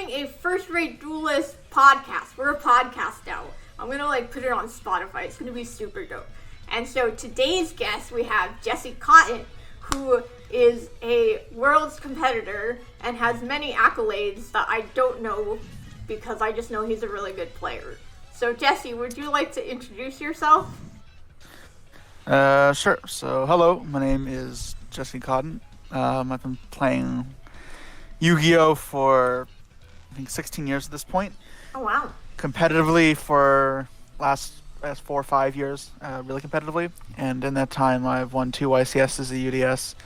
doing a first-rate duelist podcast. We're a podcast now. I'm gonna put it on Spotify. It's gonna be super dope. And so today's guest, we have Kotton, who is a world's competitor and has many accolades that I don't know because I just know he's a really good player. So Jesse, would you like to introduce yourself? Sure. So, hello, my name is Jesse Kotton. I've been playing Yu-Gi-Oh for, I think, 16 years at this point. Oh, wow. Competitively for last 4 or 5 years, really competitively. And in that time, I've won 2 YCSs, a UDS,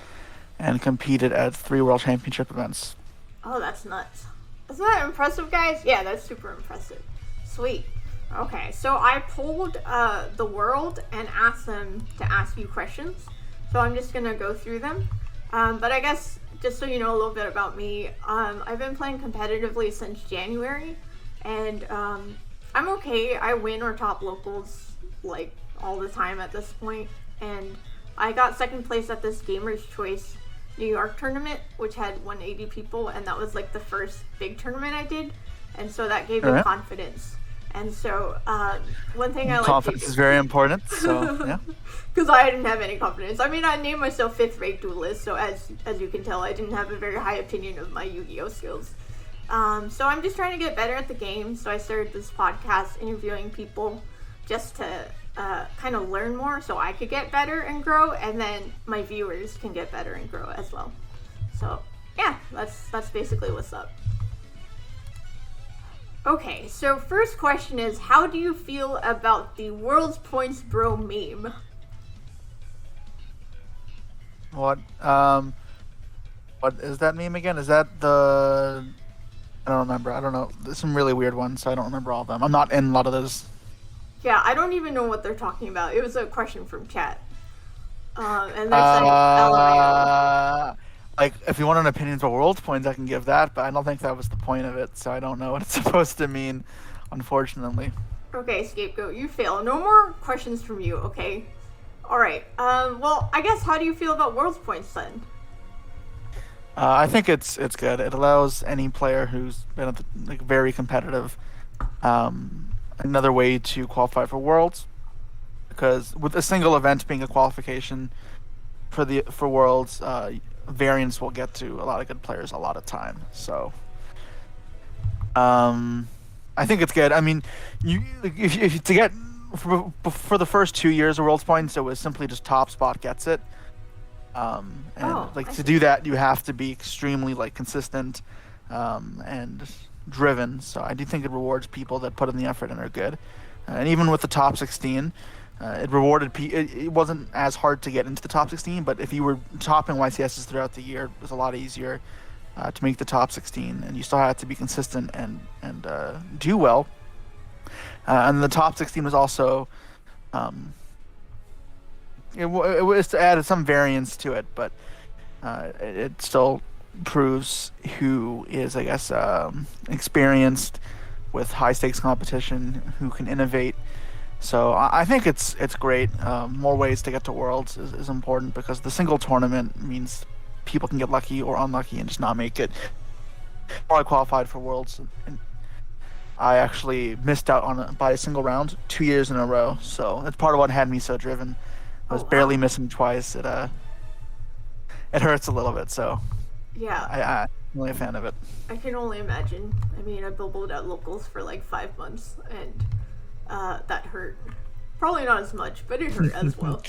and competed at 3 World Championship events. Oh, that's nuts. Isn't that impressive, guys? Yeah, that's super impressive. Sweet. Okay, so I polled the world and asked them to ask you questions. So I'm just going to go through them. But I guess, just so you know a little bit about me, I've been playing competitively since January. And I'm okay. I win or top locals, all the time at this point. And I got second place at this Gamer's Choice New York tournament, which had 180 people. And that was, the first big tournament I did. And so that gave me confidence. And so, one thing I like confidence is very important, so, yeah. Because I didn't have any confidence. I mean, I named myself 5th-rate duelist, so as you can tell, I didn't have a very high opinion of my Yu-Gi-Oh skills. So I'm just trying to get better at the game, so I started this podcast interviewing people just to kind of learn more so I could get better and grow, and then my viewers can get better and grow as well. So, yeah, that's basically what's up. Okay, so first question is, how do you feel about the World's Points Bro meme? What is that meme again? Is that the... I don't remember. I don't know. There's some really weird ones, so I don't remember all of them. I'm not in a lot of those. Yeah, I don't even know what they're talking about. It was a question from chat. And they're saying LMAO. If you want an opinion for World Points, I can give that, but I don't think that was the point of it, so I don't know what it's supposed to mean, unfortunately. Okay, Scapegoat, you fail. No more questions from you, okay? Alright, well, I guess, how do you feel about World Points, then? I think it's good. It allows any player who's been very competitive another way to qualify for Worlds, because with a single event being a qualification for Worlds, variants will get to a lot of good players a lot of time. So I think it's good. I mean, if to get for the first 2 years of World's Points, it was simply just top spot gets it. To do that, you have to be extremely consistent and driven. So I do think it rewards people that put in the effort and are good. And even with the top 16, it rewarded it wasn't as hard to get into the top 16, but if you were topping YCSs throughout the year, it was a lot easier to make the top 16, and you still had to be consistent and do well. And the top 16 was also it was added some variance to it, but it still proves who is, I guess, experienced with high stakes competition, who can innovate. So I think it's great. More ways to get to Worlds is important, because the single tournament means people can get lucky or unlucky and just not make it. Before I qualified for Worlds, and I actually missed out by a single round 2 years in a row. So that's part of what had me so driven. I was barely missing twice. It hurts a little bit. So yeah, I'm really a fan of it. I can only imagine. I mean, I bubbled at locals for 5 months, and that hurt. Probably not as much, but it hurt as well.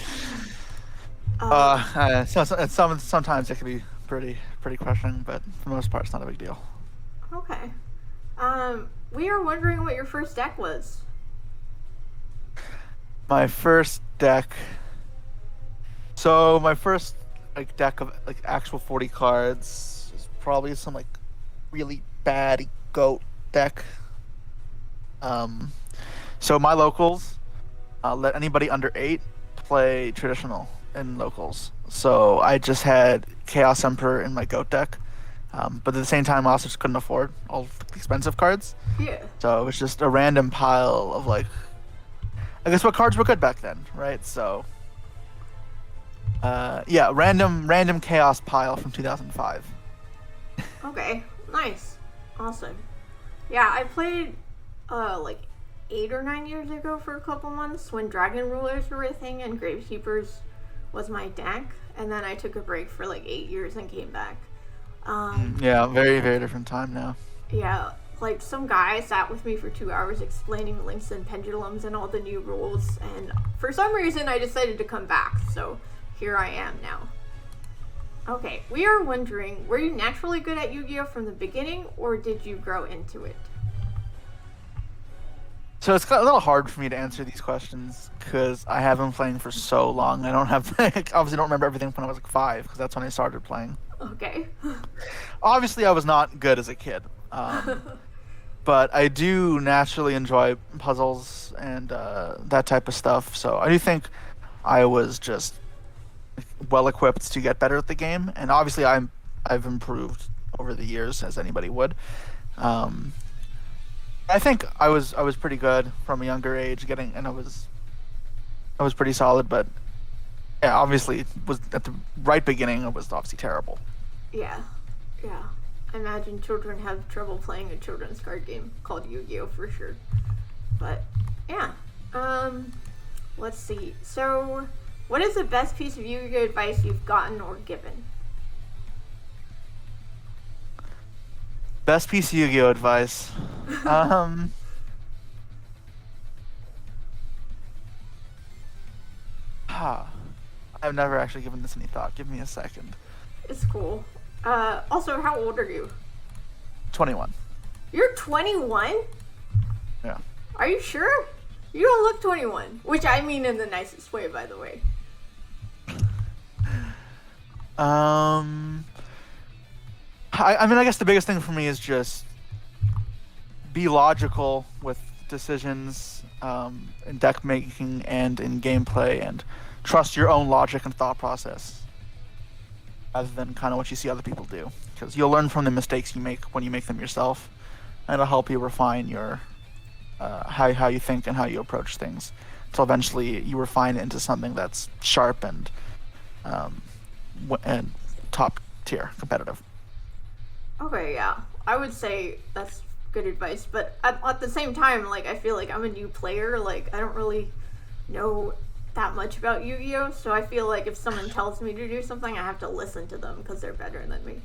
Sometimes it can be pretty crushing, but for the most part, it's not a big deal. Okay. We are wondering what your first deck was. My first deck. So my first deck of actual 40 cards is probably some really bad goat deck. So my locals let anybody under 8 play traditional in locals. So I just had Chaos Emperor in my goat deck. But at the same time, I also just couldn't afford all the expensive cards. Yeah. So it was just a random pile of I guess what cards were good back then, right? So random chaos pile from 2005. Okay, nice, awesome. Yeah, I played like 8 or 9 years ago for a couple months when Dragon Rulers were a thing and Gravekeepers was my deck, and then I took a break for like 8 years and came back. Yeah, very, very different time now. Yeah, like some guy sat with me for 2 hours explaining links and pendulums and all the new rules, and for some reason I decided to come back, so here I am now. Okay, we are wondering, were you naturally good at Yu-Gi-Oh from the beginning, or did you grow into it? So it's a little hard for me to answer these questions because I have been playing for so long. I don't have, obviously don't remember everything when I was like 5 because that's when I started playing. Okay. Obviously, I was not good as a kid. But I do naturally enjoy puzzles and that type of stuff. So I do think I was just well equipped to get better at the game, and obviously I've improved over the years as anybody would. I think I was pretty good from a younger age, and I was pretty solid. But yeah, obviously was at the right beginning. I was obviously terrible. Yeah, yeah. I imagine children have trouble playing a children's card game called Yu-Gi-Oh for sure. But yeah, let's see. So, what is the best piece of Yu-Gi-Oh advice you've gotten or given? Best piece of Yu-Gi-Oh advice. I've never actually given this any thought. Give me a second. It's cool. Also, how old are you? 21. You're 21? Yeah. Are you sure? You don't look 21. Which I mean in the nicest way, by the way. I mean, I guess the biggest thing for me is just be logical with decisions in deck making and in gameplay, and trust your own logic and thought process rather than kind of what you see other people do, because you'll learn from the mistakes you make when you make them yourself, and it'll help you refine your how you think and how you approach things, so eventually you refine it into something that's sharp and top tier competitive. Okay, yeah. I would say that's good advice, but at the same time, like, I feel like I'm a new player. Like, I don't really know that much about Yu-Gi-Oh, so I feel like if someone tells me to do something, I have to listen to them because they're better than me.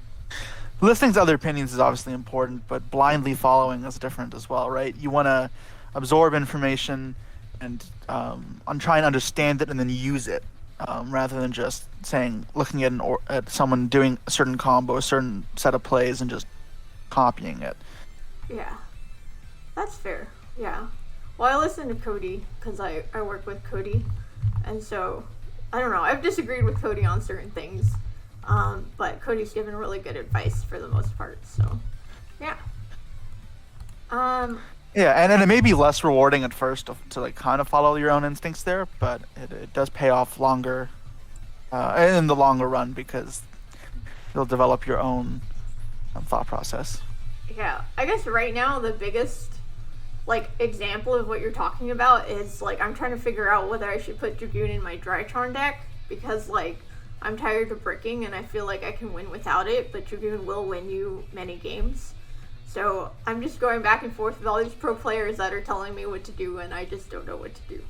Listening to other opinions is obviously important, but blindly following is different as well, right? You want to absorb information and try and understand it and then use it, rather than just looking at someone doing a certain combo, a certain set of plays, and just copying it. Yeah, that's fair. Yeah. Well, I listen to Cody because I work with Cody, and so I don't know. I've disagreed with Cody on certain things, but Cody's given really good advice for the most part. So, yeah. Yeah, and it may be less rewarding at first to like kind of follow your own instincts there, but it does pay off longer in the longer run because you'll develop your own thought process. Yeah, I guess right now the biggest like example of what you're talking about is like I'm trying to figure out whether I should put Dragoon in my Drytron deck because like I'm tired of bricking and I feel like I can win without it, but Dragoon will win you many games. So I'm just going back and forth with all these pro players that are telling me what to do, and I just don't know what to do.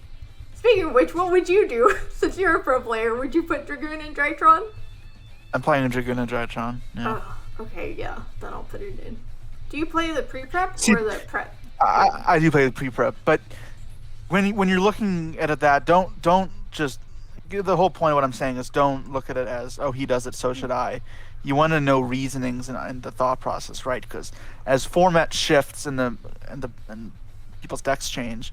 Speaking of which, what would you do? Since you're a pro player, would you put Dragoon in Drytron? I'm playing a Dragoon and Drytron. Yeah. Oh, okay, yeah. Then I'll put it in. Do you play the pre-prep or the prep? I do play the pre-prep, but when you're looking at that, don't just. The whole point of what I'm saying is don't look at it as, oh, he does it, so should I. You want to know reasonings and the thought process, right? Because as format shifts and people's decks change,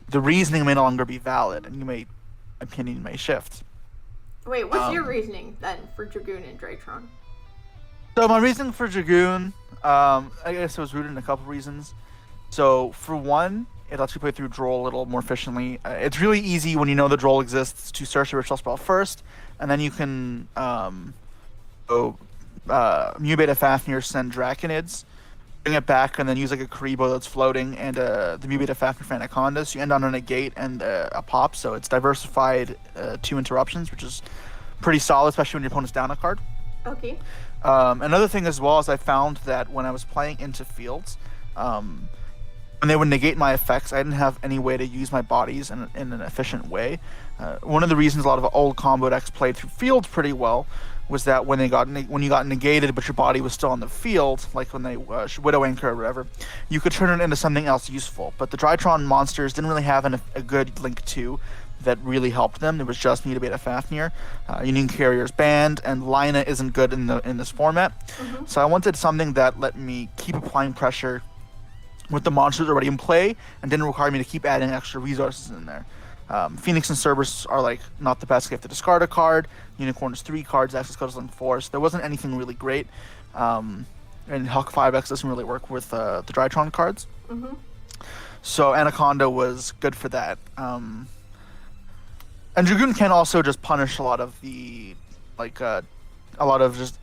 the reasoning may no longer be valid, and opinion may shift. Wait, what's your reasoning then for Dragoon and Drytron? So my reasoning for Dragoon, I guess it was rooted in a couple reasons. So for one, it lets you play through Droll a little more efficiently. It's really easy when you know the Droll exists to search the ritual spell first, and then you can Mubeta Fafnir, send Draconids, bring it back, and then use like a Karibo that's floating, and the Mubeta Fafnir for Anaconda. So you end on a negate and a pop, so it's diversified 2 interruptions, which is pretty solid, especially when your opponent's down a card. Okay. Another thing as well is I found that when I was playing into fields, when they would negate my effects, I didn't have any way to use my bodies in an efficient way. One of the reasons a lot of old combo decks played through fields pretty well was that when you got negated, but your body was still on the field, like when they Widow Anchor or whatever, you could turn it into something else useful. But the Drytron monsters didn't really have a good Link 2 that really helped them. It was just me to beat a Fafnir. Union Carrier's banned, and Lina isn't good in this format. Mm-hmm. So I wanted something that let me keep applying pressure with the monsters already in play and didn't require me to keep adding extra resources in there. Phoenix and Cerberus are like not the best. You have to discard a card. Unicorn is 3 cards. Access code is on 4. So there wasn't anything really great. And Hulk 5X doesn't really work with the Drytron cards. Mm-hmm. So Anaconda was good for that. And Dragoon can also just punish a lot of the, a lot of just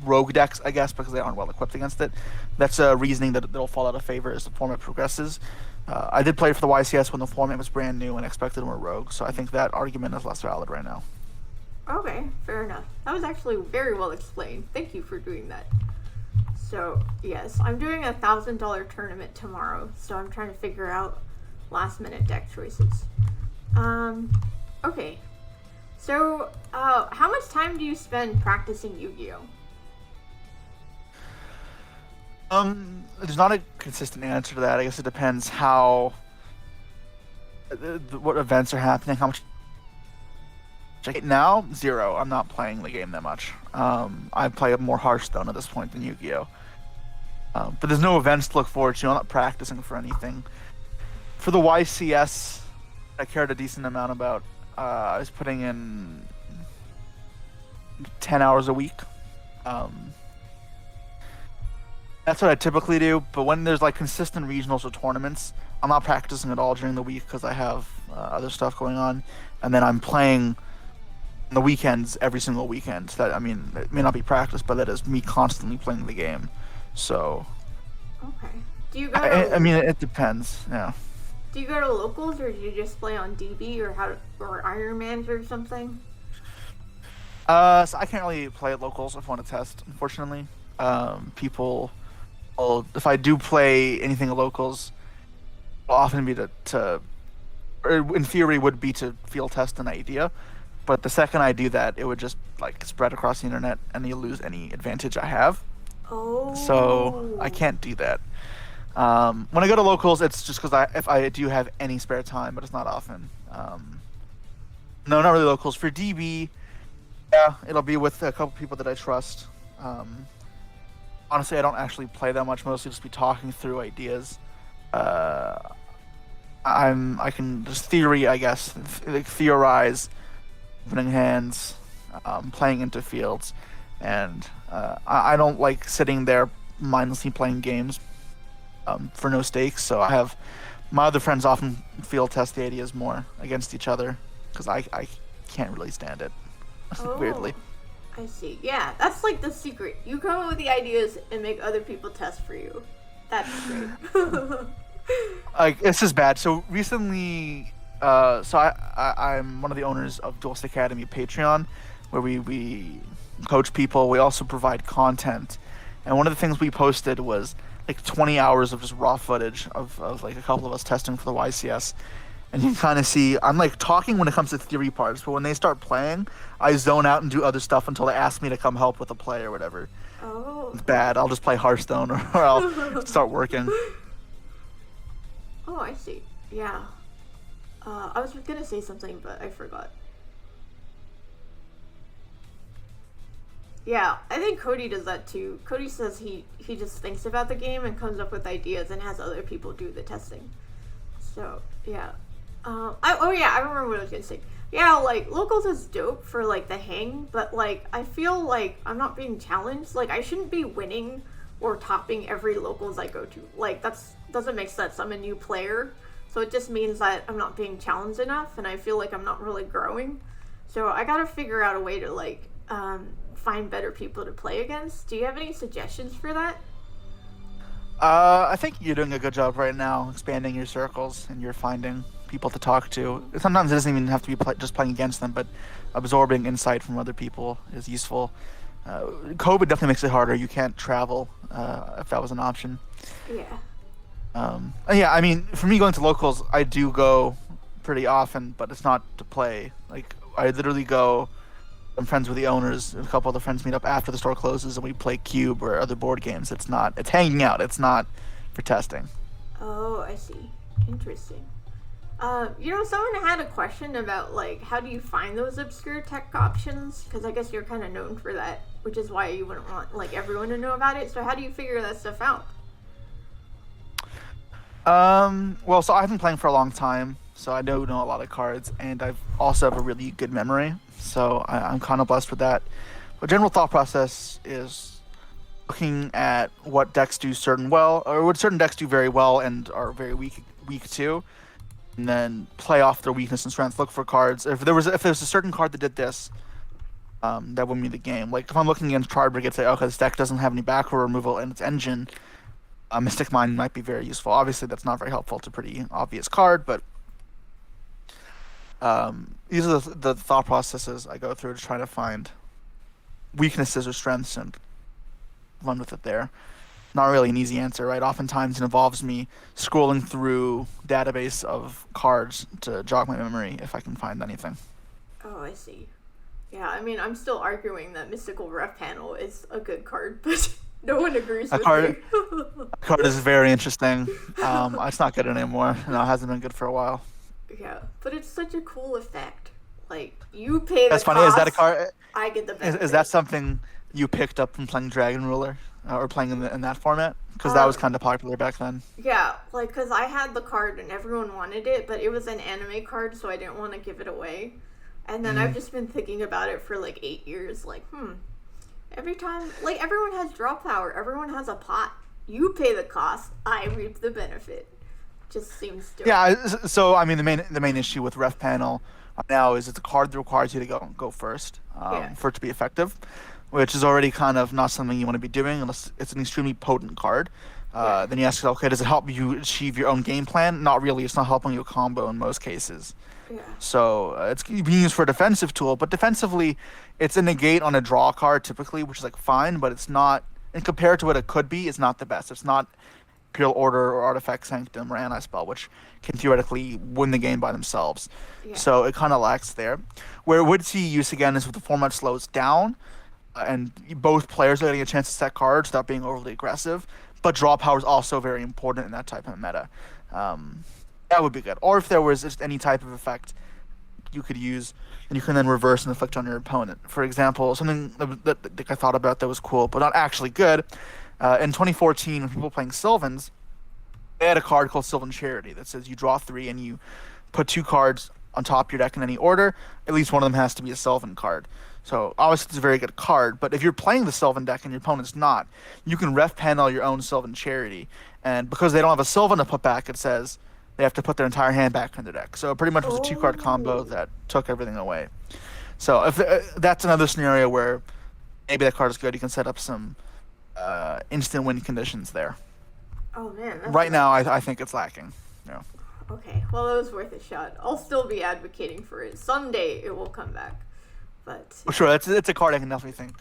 rogue decks, I guess, because they aren't well equipped against it. That's a reasoning that it'll fall out of favor as the format progresses. I did play for the YCS when the format was brand new and expected more rogue, so I think that argument is less valid right now. Okay, fair enough. That was actually very well explained. Thank you for doing that. So, yes, I'm doing a $1,000 tournament tomorrow, so I'm trying to figure out last-minute deck choices. Okay. So, how much time do you spend practicing Yu-Gi-Oh? There's not a consistent answer to that. I guess it depends how, what events are happening, how much. Right now, 0. I'm not playing the game that much. I play more Hearthstone at this point than Yu-Gi-Oh. But there's no events to look forward to. I'm not practicing for anything. For the YCS, I cared a decent amount about. I was putting in 10 hours a week. That's what I typically do, but when there's like consistent regionals or tournaments, I'm not practicing at all during the week because I have other stuff going on, and then I'm playing on the weekends every single weekend. That, I mean, it may not be practice, but that is me constantly playing the game. So. Okay. Do you go? I mean, it depends. Yeah. Do you go to locals or do you just play on DB or Ironmans or something? So I can't really play at locals if I want to test, unfortunately. People. Well, if I do play anything at locals, it'll often be or in theory would be to field test an idea, but the second I do that, it would just like spread across the internet and you'll lose any advantage I have. Oh. So I can't do that. When I go to locals, it's just because if I do have any spare time, but it's not often. No, not really locals. For DB, yeah, it'll be with a couple people that I trust. Honestly, I don't actually play that much. Mostly just be talking through ideas. I can just theory, I guess, theorize, opening hands, playing into fields, and I don't like sitting there mindlessly playing games for no stakes. So I have my other friends often field test the ideas more against each other because I can't really stand it. Weirdly. I see. Yeah, that's like the secret. You come up with the ideas and make other people test for you. That's great. Like, this is bad. So recently, I'm one of the owners of Duelist Academy Patreon, where we coach people. We also provide content. And one of the things we posted was like 20 hours of just raw footage of like a couple of us testing for the YCS. And you can kind of see, I'm like talking when it comes to theory parts, but when they start playing, I zone out and do other stuff until they ask me to come help with a play or whatever. Oh. It's bad. I'll just play Hearthstone or I'll start working. Oh, I see. Yeah. I was going to say something, but I forgot. Yeah, I think Cody does that too. Cody says he just thinks about the game and comes up with ideas and has other people do the testing. So, yeah. I remember what I was gonna say. Yeah, like, locals is dope for, like, the hang, but, like, I feel like I'm not being challenged. Like, I shouldn't be winning or topping every locals I go to. Like, doesn't make sense. I'm a new player, so it just means that I'm not being challenged enough, and I feel like I'm not really growing. So I gotta figure out a way to, like, find better people to play against. Do you have any suggestions for that? I think you're doing a good job right now, expanding your circles, and you're finding people to talk to. Sometimes it doesn't even have to be just playing against them, but absorbing insight from other people is useful. COVID definitely makes it harder. You can't travel if that was an option. Yeah. Yeah, I mean, for me going to locals, I do go pretty often, but it's not to play. Like, I literally go. I'm friends with the owners. A couple other friends meet up after the store closes, and we play Cube or other board games. It's hanging out. It's not for testing. Oh, I see. Interesting. Someone had a question about, like, how do you find those obscure tech options? Because I guess you're kind of known for that, which is why you wouldn't want, like, everyone to know about it. So how do you figure that stuff out? Well, so I've been playing for a long time, so I know a lot of cards, and I've also have a really good memory, so I'm kind of blessed with that. But general thought process is looking at what decks do what certain decks do very well and are very weak too, and then play off their weakness and strength. Look for cards. If there's a certain card that did this, that would win me the game. Like if I'm looking against Card Brigade, say, okay, this deck doesn't have any backrow removal in its engine. Mystic Mine might be very useful. Obviously, that's not very helpful. It's a pretty obvious card, but these are the thought processes I go through to try to find weaknesses or strengths and run with it there. Not really an easy answer, right? Oftentimes it involves me scrolling through database of cards to jog my memory if I can find anything. Oh, I see. Yeah, I mean, I'm still arguing that Mystical Ref Panel is a good card, but no one agrees with me. Card is very interesting. It's not good anymore. No, it hasn't been good for a while. Yeah, but it's such a cool effect. Like, you pay the That's funny. cost, Is that a card? I get the benefit. Is that something you picked up from playing Dragon Ruler or playing in that format? Because that was kind of popular back then. Yeah, like, because I had the card and everyone wanted it, but it was an anime card, so I didn't want to give it away. And then I've just been thinking about it for like 8 years. Like, every time, like, everyone has draw power, everyone has a pot. You pay the cost, I reap the benefit. Just seems stupid. Yeah, so I mean the main issue with Ref Panel now is it's a card that requires you to go first for it to be effective, which is already kind of not something you want to be doing unless it's an extremely potent card. Then you ask yourself, okay, does it help you achieve your own game plan? Not really. It's not helping you a combo in most cases. Yeah. So it's being used for a defensive tool, but defensively, it's a negate on a draw card typically, which is like fine, but it's not. And compared to what it could be, it's not the best. It's not Imperial Order or Artifact Sanctum or Anti-Spell, which can theoretically win the game by themselves. Yeah. So it kind of lacks there. Where it would see use again is if the format slows down, and both players are getting a chance to set cards without being overly aggressive. But draw power is also very important in that type of meta. That would be good. Or if there was just any type of effect you could use, and you can then reverse and inflict on your opponent. For example, something that I thought about that was cool, but not actually good. In 2014, when people were playing Sylvans, they had a card called Sylvan Charity that says you draw 3 and you put 2 cards on top of your deck in any order. At least one of them has to be a Sylvan card. So obviously it's a very good card, but if you're playing the Sylvan deck and your opponent's not, you can ref panel your own Sylvan Charity. And because they don't have a Sylvan to put back, it says they have to put their entire hand back in their deck. So it pretty much was a 2-card combo that took everything away. So if that's another scenario where maybe that card is good, you can set up some instant win conditions there. Oh man. Right now, I think it's lacking. Yeah. Okay, well, it was worth a shot. I'll still be advocating for it. Someday it will come back. But well, sure, it's a card I can definitely think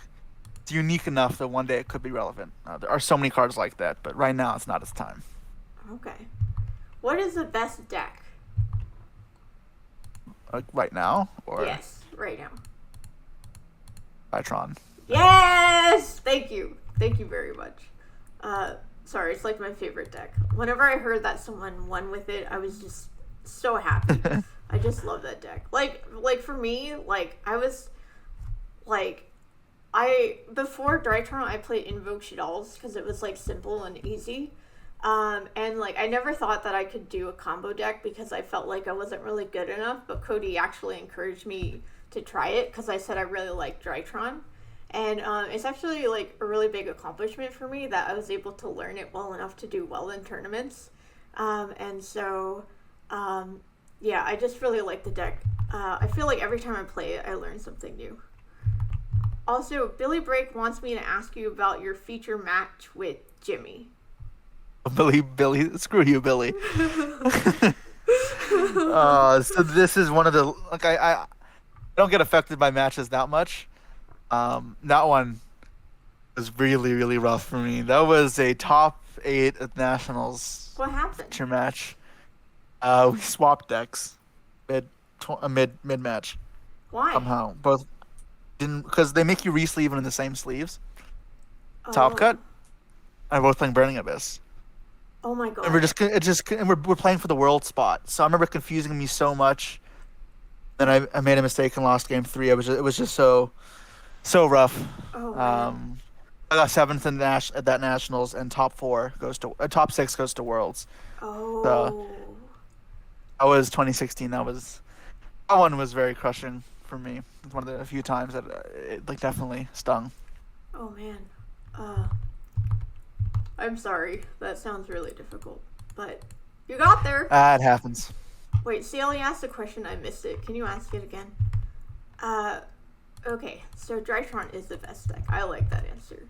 it's unique enough that one day it could be relevant. There are so many cards like that, but right now it's not its time. Okay. What is the best deck? Right now? Or Yes, right now. Drytron. Yes! Thank you. Thank you very much. Sorry, it's like my favorite deck. Whenever I heard that someone won with it, I was just so happy. I just love that deck. Like for me, like I was like before Drytron I played Invoke Shaddolls because it was like simple and easy. And like I never thought that I could do a combo deck because I felt like I wasn't really good enough, but Cody actually encouraged me to try it because I said I really liked Drytron. And it's actually like a really big accomplishment for me that I was able to learn it well enough to do well in tournaments. And so yeah, I just really like the deck. I feel like every time I play it, I learn something new. Also, Billy Break wants me to ask you about your feature match with Jimmy. Billy, screw you, Billy. So this is one of the like I don't get affected by matches that much. That one was really, really rough for me. That was a top 8 at nationals What happened? feature match. We swapped decks mid match Why? somehow. Both didn't because they make you re-sleeve them in the same sleeves. Top Oh. cut. And we're both playing Burning Abyss. Oh my And we're god. and we're playing for the world spot. So I remember confusing me so much. Then I made a mistake and lost game 3. It was just so rough. Oh man. I got 7th in at that nationals, and top 6 goes to worlds. So Oh. that was 2016. That one was very crushing for me. It's one of the few times that it like definitely stung. Oh man. Uh. I'm sorry. That sounds really difficult. But you got there. It happens. Wait, CLE asked a question. I missed it. Can you ask it again? Okay. So Drytron is the best deck. I like that answer.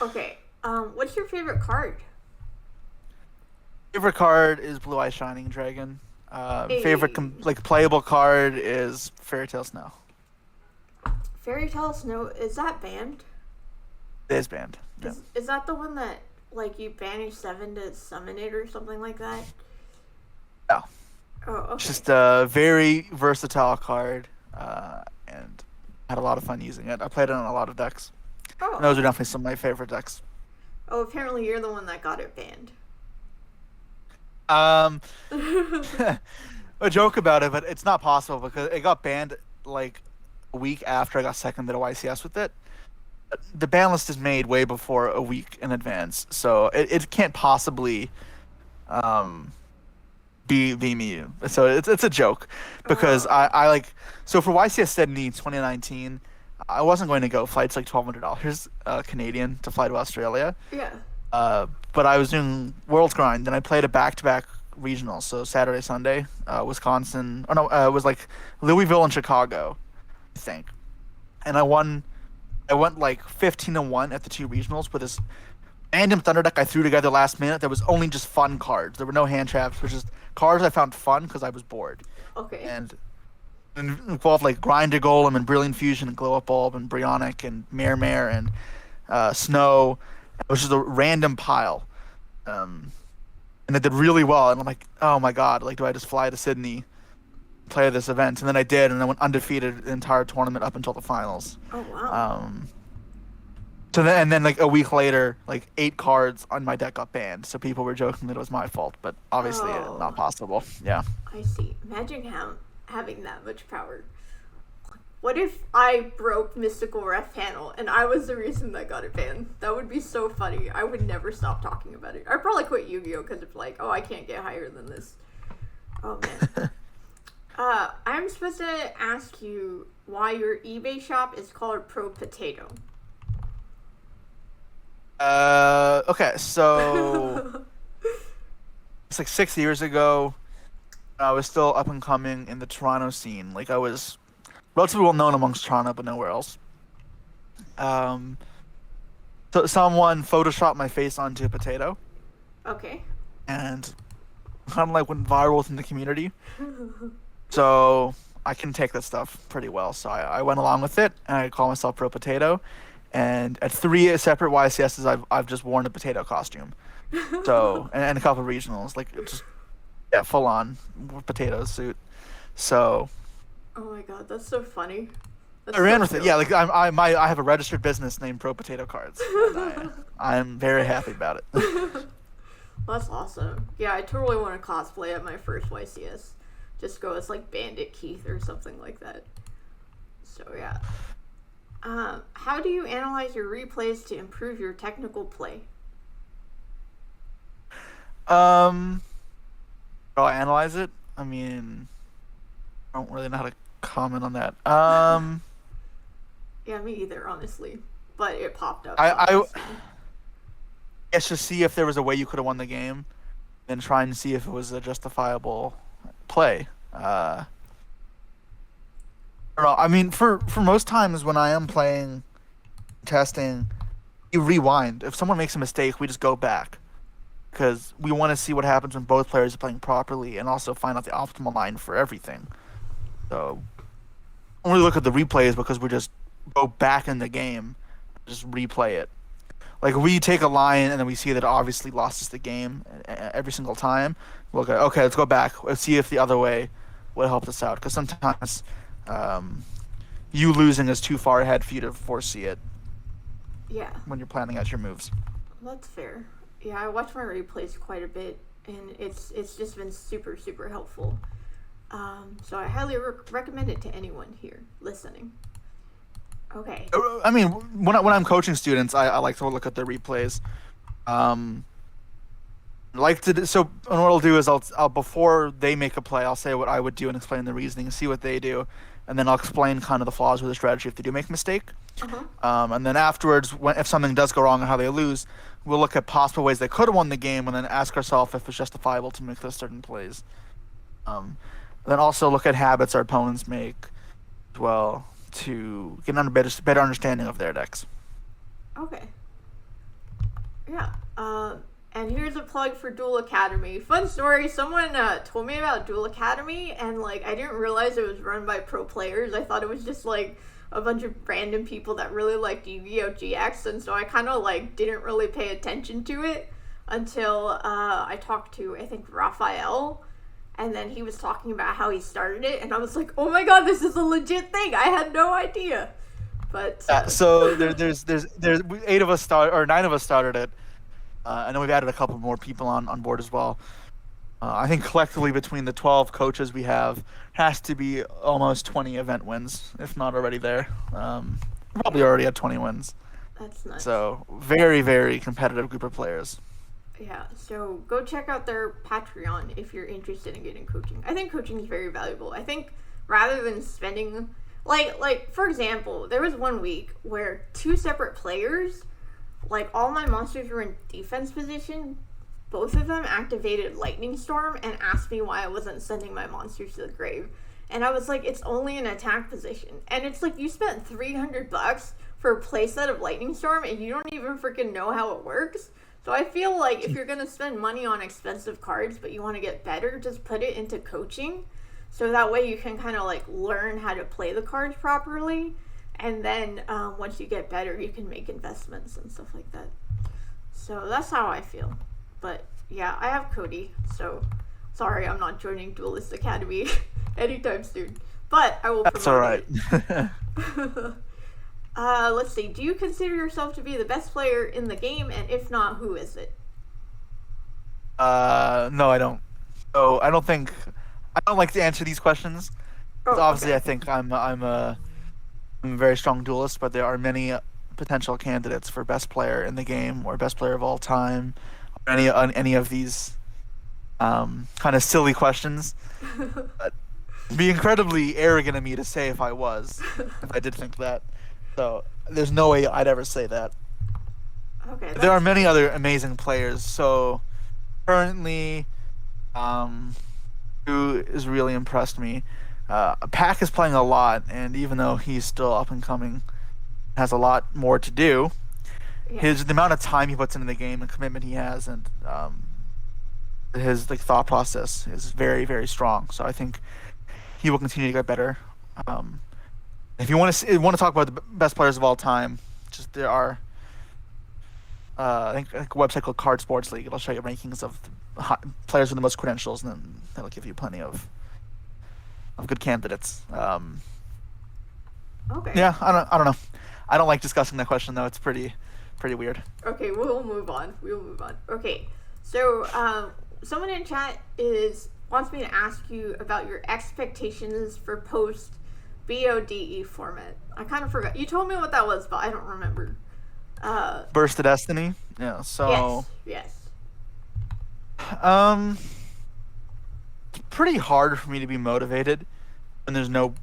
Okay. What's your favorite card? Favorite card is Blue Eye Shining Dragon. Favorite Hey. like playable card is Fairy Tail Snow. Fairy Tail Snow, is that banned? It is banned. Yeah. Is that the one that like you banish 7 to summon it or something like that? No. Oh, okay. It's just a very versatile card, and had a lot of fun using it. I played it on a lot of decks. Oh. And those are definitely some of my favorite decks. Oh, apparently you're the one that got it banned. A joke about it, but it's not possible because it got banned like a week after I got second at a YCS with it. The ban list is made way before a week in advance, so it can't possibly be me. So it's a joke because I like so for YCS Sydney 2019, I wasn't going to go. Flight's like $1,200 Canadian to fly to Australia. Yeah. But I was doing Worlds Grind, and I played a back-to-back regional, so Saturday, Sunday, Wisconsin. Oh no, it was like Louisville and Chicago, I think. And I won. I went like 15-1 at the 2 regionals with this random Thunder deck I threw together last minute. There was only just fun cards. There were no hand traps, which is cards I found fun because I was bored. Okay. And it involved like Grinder Golem and Brilliant Fusion and Glow Up Bulb and Brionic and Mare and Snow, which is a random pile. And it did really well. And I'm like, oh my god, like do I just fly to Sydney, play this event? And then I did, and I went undefeated the entire tournament up until the finals. Oh wow. So then like a week later, like 8 cards on my deck got banned. So people were joking that it was my fault, but obviously Oh. not possible. Yeah. I see. Imagine having that much power. What if I broke Mystical Ref Panel and I was the reason that got it banned? That would be so funny. I would never stop talking about it. I'd probably quit Yu-Gi-Oh because it's like, oh, I can't get higher than this. Oh man. I'm supposed to ask you why your eBay shop is called Pro Potato. Okay, so it's like 6 years ago. I was still up and coming in the Toronto scene. Like I was relatively well known amongst Toronto, but nowhere else. So someone photoshopped my face onto a potato, Okay. and kind of like went viral within the community. So I can take that stuff pretty well. So I went along with it, and I call myself Pro Potato. And at 3 separate YCSs, I've just worn a potato costume. So and a couple of regionals, like just full on potato suit. So Oh my god, that's so funny. That's I ran so with it. silly. Yeah, like I have a registered business named Pro Potato Cards. And I'm very happy about it. That's awesome. Yeah, I totally want to cosplay at my first YCS. Just go as like Bandit Keith or something like that. So yeah. How do you analyze your replays to improve your technical play? How I analyze it? I mean, I don't really know how to comment on that. Yeah, me either, honestly. But it popped up. I guess just see if there was a way you could have won the game, then try and see if it was a justifiable play. I don't know. I mean, for most times when I am playing, testing, you rewind. If someone makes a mistake, we just go back because we want to see what happens when both players are playing properly, and also find out the optimal line for everything. So when we look at the replays, because we just go back in the game, just replay it. Like we take a line and then we see that it obviously lost us the game every single time. We'll go, okay, let's go back. Let's see if the other way would help us out. Because sometimes you losing is too far ahead for you to foresee it. Yeah. When you're planning out your moves. That's fair. Yeah, I watch my replays quite a bit, and it's just been super, super helpful. So I highly recommend it to anyone here listening. Okay. I mean, when I'm coaching students, I like to look at their replays. So what I'll do is I'll before they make a play, I'll say what I would do and explain the reasoning and see what they do, and then I'll explain kind of the flaws with the strategy if they do make a mistake. And then afterwards, if something does go wrong and how they lose, we'll look at possible ways they could have won the game, and then ask ourselves if it's justifiable to make those certain plays. Then also look at habits our opponents make as well, to get a better understanding of their decks. Okay. Yeah. And here's a plug for Duel Academy. Fun story, someone told me about Duel Academy, and like I didn't realize it was run by pro players. I thought it was just like a bunch of random people that really liked Yu-Gi-Oh! GX, and so I kind of like didn't really pay attention to it until I talked to, I think, Raphael. And then he was talking about how he started it, and I was like, "Oh my god, this is a legit thing! I had no idea." But so there's 8 of us or 9 of us started it, and then we've added a couple more people on board as well. I think collectively between the 12 coaches we have, has to be almost 20 event wins, if not already there. Probably already at 20 wins. That's nice. So very, very competitive group of players. Yeah, so go check out their Patreon if you're interested in getting coaching. I think coaching is very valuable. I think rather than spending, like for example, there was one week where 2 separate players, like all my monsters were in defense position, both of them activated Lightning Storm and asked me why I wasn't sending my monsters to the grave. And I was like, it's only an attack position. And it's like, you spent $300 for a playset of Lightning Storm and you don't even freaking know how it works. So I feel like if you're going to spend money on expensive cards but you want to get better, just put it into coaching. So that way you can kind of like learn how to play the cards properly. And then once you get better, you can make investments and stuff like that. So that's how I feel. But yeah, I have Cody. So sorry, I'm not joining Duelist Academy anytime soon. But I will promote That's alright. Let's see. Do you consider yourself to be the best player in the game? And if not, who is it? No, I don't. So I don't like to answer these questions. Obviously, okay. I think I'm a very strong duelist, but there are many potential candidates for best player in the game or best player of all time. Or any of these kind of silly questions. It'd be incredibly arrogant of me to say if I did think that. So there's no way I'd ever say that. Okay. There are many other amazing players. So currently, who has really impressed me, Pac is playing a lot, and even though he's still up and coming, has a lot more to do. Yeah. The amount of time he puts into the game and commitment he has, and his thought process is very, very strong. So I think he will continue to get better. If you want to talk about the best players of all time, there are I think a website called Card Sports League. It'll show you rankings of players with the most credentials, and then that'll give you plenty of good candidates. Okay. Yeah, I don't know. I don't like discussing that question though. It's pretty weird. Okay, we'll move on. Okay, so someone in chat wants me to ask you about your expectations for post BODE format. I kind of forgot. You told me what that was, but I don't remember. Burst of Destiny. Yeah. So. Yes. It's pretty hard for me to be motivated when there's no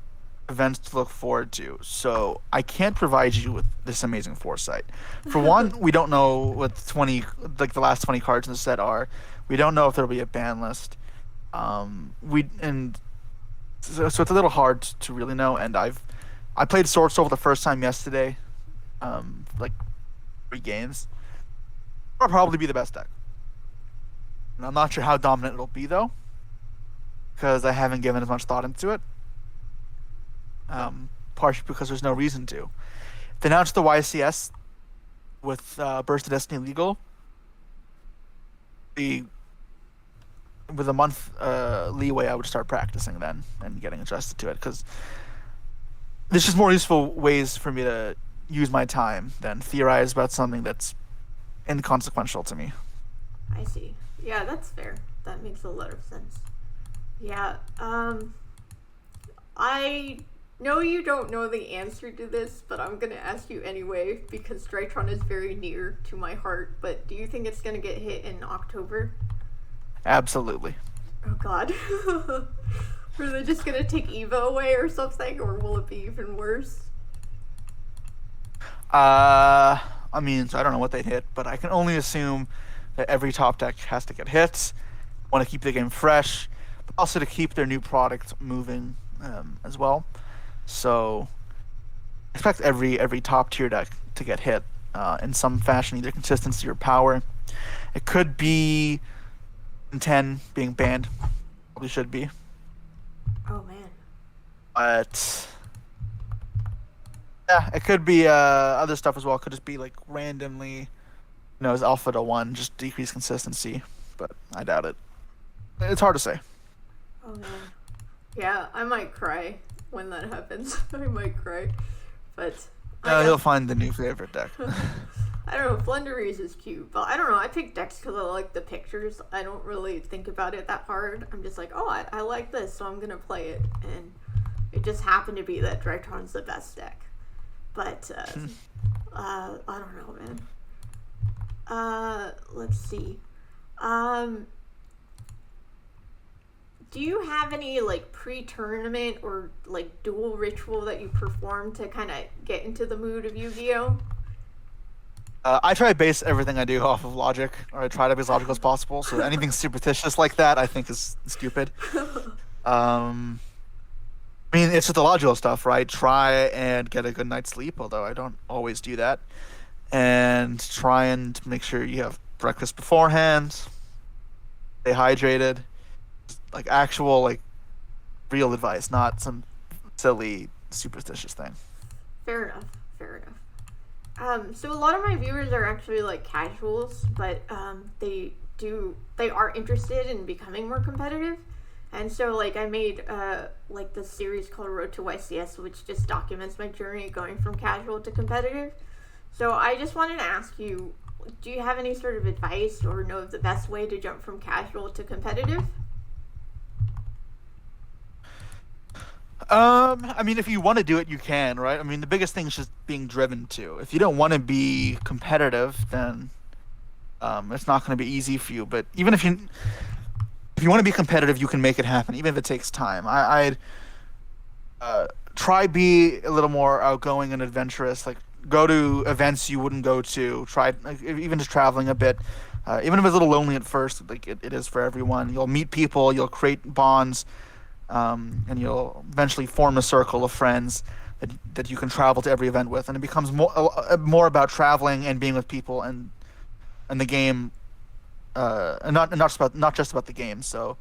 events to look forward to. So I can't provide you with this amazing foresight. For one, we don't know what the last 20 cards in the set are. We don't know if there'll be a ban list. So it's a little hard to really know. And I played Sword Soul for the first time yesterday. 3 games, it'll probably be the best deck. And I'm not sure how dominant it'll be though, because I haven't given as much thought into it. Partially because there's no reason to. They announced the YCS with Burst of Destiny legal. With a month leeway, I would start practicing then and getting adjusted to it, because there's just more useful ways for me to use my time than theorize about something that's inconsequential to me. I see. Yeah, that's fair. That makes a lot of sense. Yeah, I know you don't know the answer to this, but I'm gonna ask you anyway because Drytron is very near to my heart. But do you think it's gonna get hit in October? Absolutely. Oh God. Are they just gonna take Eva away or something, or will it be even worse? I mean, so I don't know what they'd hit, but I can only assume that every top deck has to get hits. Want to keep the game fresh, but also to keep their new product moving as well. So expect every top tier deck to get hit in some fashion, either consistency or power. It could be 10 being banned, probably should be. Oh man. But yeah, it could be other stuff as well. It could just be like randomly, as alpha to 1, just decrease consistency. But I doubt it. It's hard to say. Oh man. Yeah, I might cry when that happens. I might cry. But You'll find the new favorite deck. I don't know, Flunderies is cute, but I don't know, I pick decks because I like the pictures. I don't really think about it that hard. I'm just like, oh, I like this, so I'm gonna play it. And it just happened to be that Drytron's the best deck. But, I don't know, man. Let's see. Do you have any, like, pre-tournament or, like, duel ritual that you perform to kind of get into the mood of Yu-Gi-Oh? I try to base everything I do off of logic, or I try to be as logical as possible. So anything superstitious like that, I think is stupid. I mean, it's just the logical stuff, right? Try and get a good night's sleep, although I don't always do that. And try and make sure you have breakfast beforehand. Stay hydrated. Like actual, like, real advice, not some silly superstitious thing. Fair enough. So a lot of my viewers are actually like casuals, but they are interested in becoming more competitive. And so like I made like this series called Road to YCS, which just documents my journey going from casual to competitive. So I just wanted to ask you, do you have any sort of advice or know the best way to jump from casual to competitive? I mean, if you want to do it, you can, right? I mean, the biggest thing is just being driven to. If you don't want to be competitive, then it's not going to be easy for you. But even if you want to be competitive, you can make it happen, even if it takes time. I'd try be a little more outgoing and adventurous. Like, go to events you wouldn't go to. Try, like, even just traveling a bit. Even if it's a little lonely at first, like it is for everyone. You'll meet people. You'll create bonds. And you'll eventually form a circle of friends that you can travel to every event with, and it becomes more about traveling and being with people and the game, and not just about the game. So,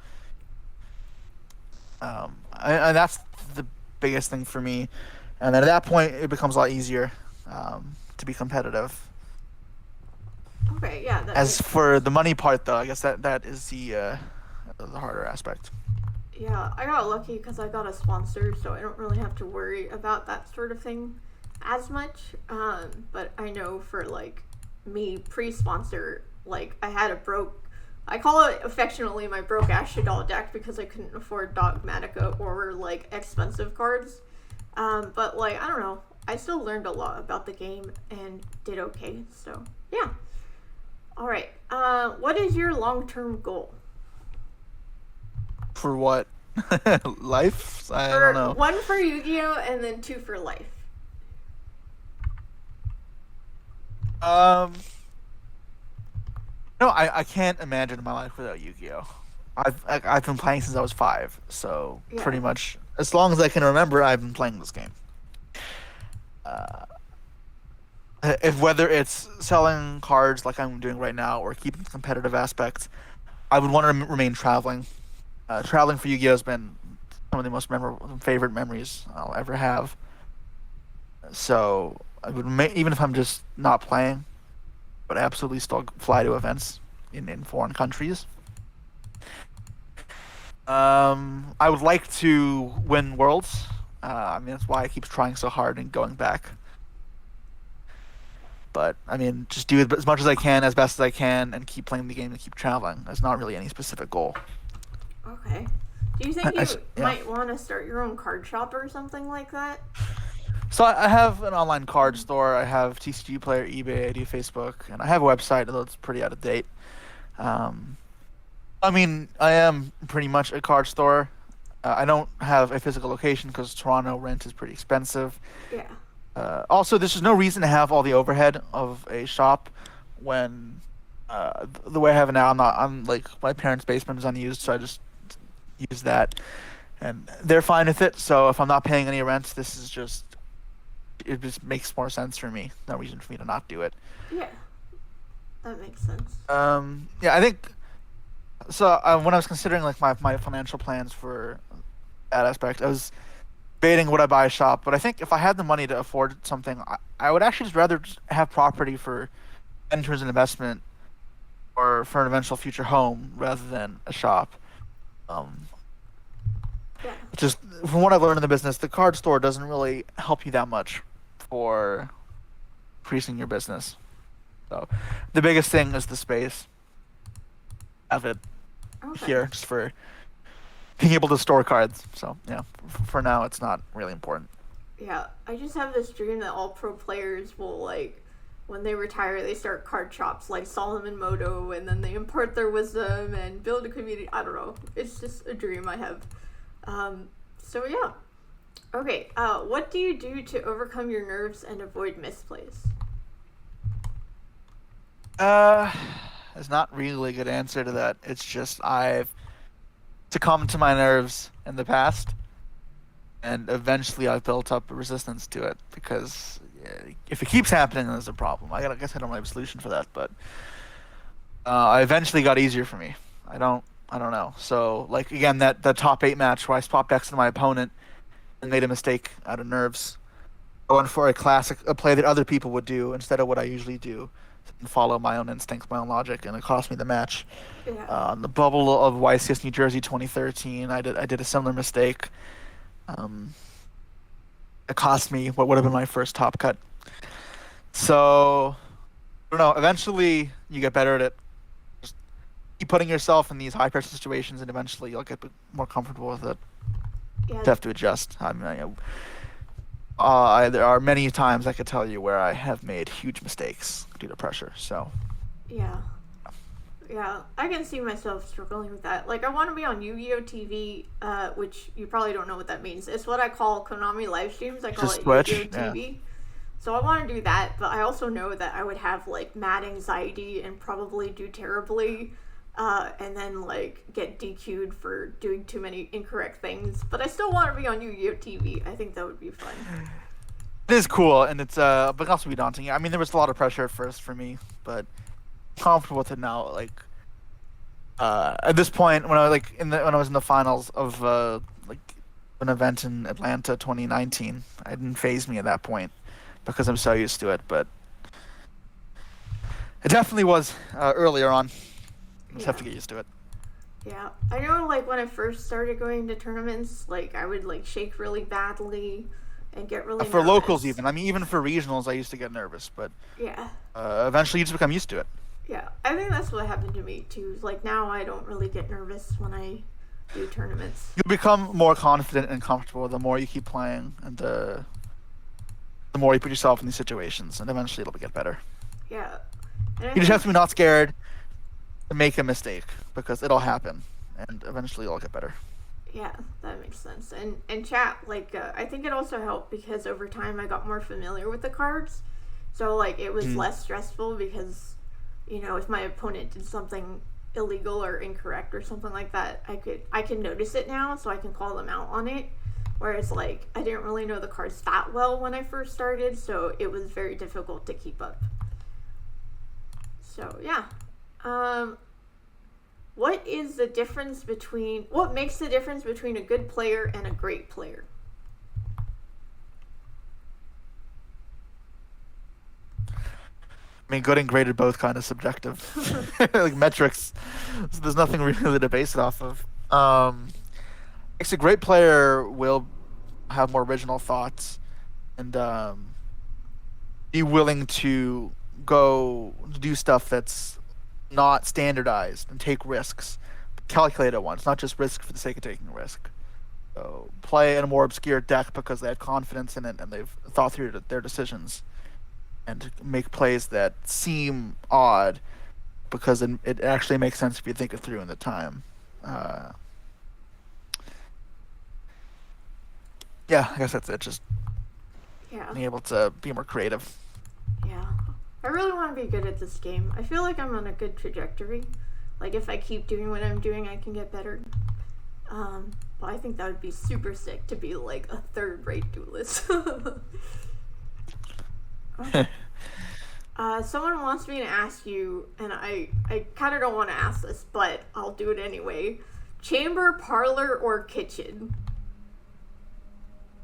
and that's the biggest thing for me. And then at that point, it becomes a lot easier to be competitive. Okay, yeah. As for the money part, though, I guess that is the harder aspect. Yeah, I got lucky because I got a sponsor, so I don't really have to worry about that sort of thing as much. But I know for, like, me pre-sponsor, like, I had I call it affectionately my broke ass Shaddoll deck because I couldn't afford Dogmatica or, like, expensive cards. But, like, I don't know. I still learned a lot about the game and did okay, so, yeah. Alright, what is your long-term goal? For what? Life? I don't know. 1 for Yu-Gi-Oh! And then 2 for life. No, I can't imagine my life without Yu-Gi-Oh! I've been playing since I was 5, so yeah. Pretty much as long as I can remember, I've been playing this game. I if whether it's selling cards like I'm doing right now or keeping the competitive aspects, I would want to remain traveling. Traveling for Yu-Gi-Oh has been some of the most memorable, favorite memories I'll ever have. So I would even if I'm just not playing, but absolutely still fly to events in foreign countries. I would like to win worlds. I mean that's why I keep trying so hard and going back. But I mean, just do as much as I can, as best as I can, and keep playing the game and keep traveling. There's not really any specific goal. Okay. Do you think you Yeah. might want to start your own card shop or something like that? So I have an online card store. I have TCG Player, eBay. I do Facebook, and I have a website, although it's pretty out of date. Um, I mean, I am pretty much a card store. I don't have a physical location because Toronto rent is pretty expensive. Yeah. Also, there's just no reason to have all the overhead of a shop when the way I have it now, I'm like my parents' basement is unused, so I just use that, and they're fine with it. So if I'm not paying any rent, it just makes more sense for me. No reason for me to not do it. Yeah. That makes sense. Yeah, I think so. When I was considering like my financial plans for that aspect, I was debating would I buy a shop, but I think if I had the money to afford something, I would actually just rather just have property for enter as an investment or for an eventual future home rather than a shop. Yeah. Just from what I've learned in the business, the card store doesn't really help you that much for increasing your business. So the biggest thing is the space. Have it Okay. here just for being able to store cards. So yeah, for now it's not really important. Yeah. I just have this dream that all pro players will like when they retire, they start card shops like Solomon Moto, and then they impart their wisdom and build a community. I don't know. It's just a dream I have. So yeah. Okay. What do you do to overcome your nerves and avoid misplays? There's not really a good answer to that. It's just I've succumbed to my nerves in the past, and eventually I've built up a resistance to it because if it keeps happening, then there's a problem. I guess I don't have a solution for that, but I eventually got easier for me. I don't know. So like again, that top 8 match where I swapped decks to my opponent and made a mistake out of nerves. I went for a play that other people would do instead of what I usually do, and follow my own instincts, my own logic, and it cost me the match. Yeah. On the bubble of YCS New Jersey 2013, I did a similar mistake. It cost me what would have been my first top cut. So I don't know. Eventually, you get better at it. Just keep putting yourself in these high pressure situations, and eventually you'll get more comfortable with it. Yeah. You have to adjust. I mean, there are many times I could tell you where I have made huge mistakes due to pressure. So Yeah. Yeah, I can see myself struggling with that. Like, I want to be on Yu-Gi-Oh! TV, which you probably don't know what that means. It's what I call Konami live streams. I call just it Twitch. Yu-Gi-Oh! Yeah. TV. So I want to do that, but I also know that I would have, like, mad anxiety and probably do terribly, and then, like, get DQ'd for doing too many incorrect things. But I still want to be on Yu-Gi-Oh! TV. I think that would be fun. It is cool, and it's but it can also be daunting. I mean, there was a lot of pressure at first for me, but comfortable with it now. Like at this point, when I was in the finals of like an event in Atlanta 2019, it didn't phase me at that point because I'm so used to it. But it definitely was earlier on. You just have to get used to it. Yeah, I know, like, when I first started going to tournaments, like, I would, like, shake really badly and get really For nervous. locals, even. I mean, even for regionals, I used to get nervous, but Yeah. eventually you just become used to it. Yeah, I think that's what happened to me too. Like, now I don't really get nervous when I do tournaments. You become more confident and comfortable the more you keep playing, and the more you put yourself in these situations, and eventually it'll get better. Yeah. And I You just have to be not scared to make a mistake because it'll happen, and eventually it'll get better. Yeah, that makes sense. And chat, like, I think it also helped because over time I got more familiar with the cards. So, like, it was less stressful because, you know, if my opponent did something illegal or incorrect or something like that, I can notice it now, so I can call them out on it. Whereas, like, I didn't really know the cards that well when I first started, so it was very difficult to keep up. So, yeah. What makes the difference between a good player and a great player? I mean, good and great are both kind of subjective, like metrics. So there's nothing really to base it off of. It's a great player will have more original thoughts and be willing to go do stuff that's not standardized and take risks, calculated ones, not just risk for the sake of taking a risk. So play in a more obscure deck because they have confidence in it and they've thought through their decisions, and make plays that seem odd because it actually makes sense if you think it through in the time. Yeah, I guess that's it. Just being able to be more creative. Yeah. I really want to be good at this game. I feel like I'm on a good trajectory. Like, if I keep doing what I'm doing, I can get better. But I think that would be super sick to be, like, a third-rate duelist. Okay. Someone wants me to ask you, and I kind of don't want to ask this, but I'll do it anyway. Chamber, parlor, or kitchen?